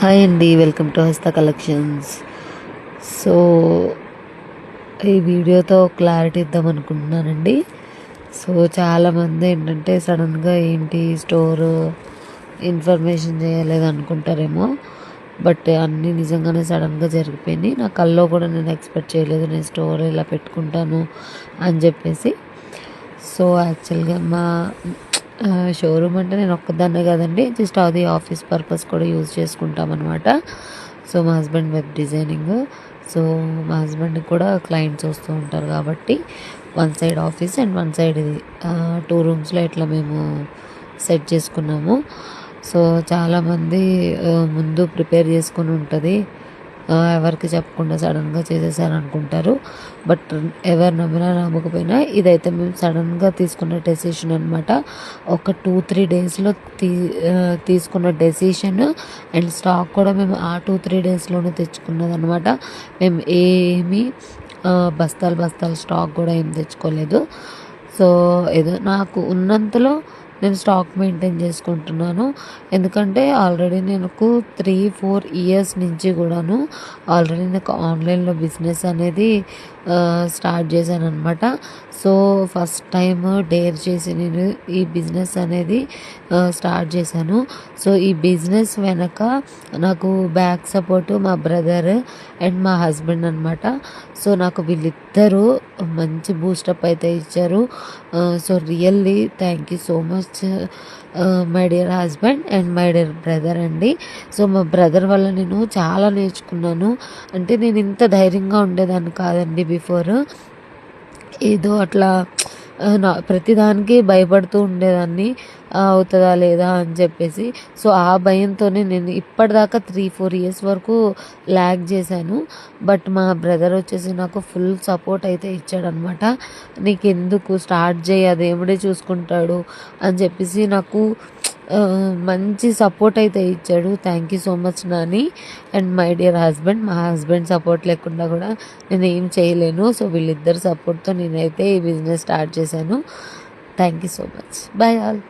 Hi అండి, welcome to హస్త collections. So ఈ వీడియోతో క్లారిటీ ఇద్దాం అనుకుంటున్నానండి. సో చాలామంది ఏంటంటే సడన్గా ఏంటి స్టోరు ఇన్ఫర్మేషన్ చేయలేదు అనుకుంటారేమో. బట్ అన్నీ నిజంగానే సడన్గా జరిగిపోయినాయి. నా కల్లో కూడా నేను ఎక్స్పెక్ట్ చేయలేదు నేను స్టోర్ ఇలా పెట్టుకుంటాను అని చెప్పేసి. సో యాక్చువల్గా మా షోరూమ్ అంటే నేను ఒక్కదాన్నే కదండి, జస్ట్ అది ఆఫీస్ పర్పస్ కూడా యూజ్ చేసుకుంటామన్నమాట. సో మా హస్బెండ్ వెబ్ డిజైనింగ్. సో మా హస్బెండ్కి కూడా క్లయింట్స్ వస్తూ ఉంటారు కాబట్టి one side office and one side ఇది 2 రూమ్స్లో ఇట్లా మేము సెట్ చేసుకున్నాము. సో చాలామంది ముందు ప్రిపేర్ చేసుకుని ఉంటుంది, ఎవరికి చెప్పకుండా సడన్గా చేసేసారు అనుకుంటారు. బట్ ఎవరు నమ్మినా నమ్మకపోయినా ఇదైతే మేము సడన్గా తీసుకున్న డెసిషన్ అనమాట. ఒక 2-3 డేస్లో తీసుకున్న డెసిషన్. అండ్ స్టాక్ కూడా మేము ఆ 2-3 డేస్లోనే తెచ్చుకున్నది అనమాట. మేము ఏమీ బస్తాలు స్టాక్ కూడా ఏం తెచ్చుకోలేదు. సో ఏదో నాకు ఉన్నంతలో నేను స్టాక్ మెయింటైన్ చేసుకుంటున్నాను. ఎందుకంటే ఆల్రెడీ నాకు 3-4 ఇయర్స్ నుంచి కూడాను ఆల్రెడీ నాకు ఆన్లైన్లో బిజినెస్ అనేది స్టార్ట్ చేశాను అనమాట. సో ఫస్ట్ టైం డేర్ చేసి నేను ఈ బిజినెస్ అనేది స్టార్ట్ చేశాను. సో ఈ బిజినెస్ వెనక నాకు బ్యాక్ సపోర్టు మా బ్రదర్ అండ్ మా హస్బెండ్ అనమాట. సో నాకు వీళ్ళిద్దరూ మంచి బూస్టప్ అయితే ఇచ్చారు. So really thank you so much my dear husband and my dear brother అండి. సో మా బ్రదర్ వల్ల నేను చాలా నేర్చుకున్నాను. అంటే నేను ఇంత ధైర్యంగా ఉండేదాన్ని కాదండి బిఫోర్. ఏదో అట్లా ప్రతిదానికి భయపడుతూ ఉండేదాన్ని, అవుతుందా లేదా అని చెప్పేసి. సో ఆ భయంతోనే నేను ఇప్పటిదాకా 3-4 ఇయర్స్ వరకు ల్యాగ్ చేశాను. బట్ మా బ్రదర్ వచ్చేసి నాకు ఫుల్ సపోర్ట్ అయితే ఇచ్చాడనమాట. నీకెందుకు స్టార్ట్ చేయి, దేవుడే చూసుకుంటాడు అని చెప్పేసి నాకు మంచి సపోర్ట్ అయితే ఇచ్చాడు. Thank you so much Nani and my dear husband. మా హస్బెండ్ సపోర్ట్ లేకుండా కూడా నేను ఏం చేయలేను. సో వీళ్ళిద్దరు సపోర్ట్తో నేనైతే ఈ బిజినెస్ స్టార్ట్ చేశాను. Thank you so much. Bye all.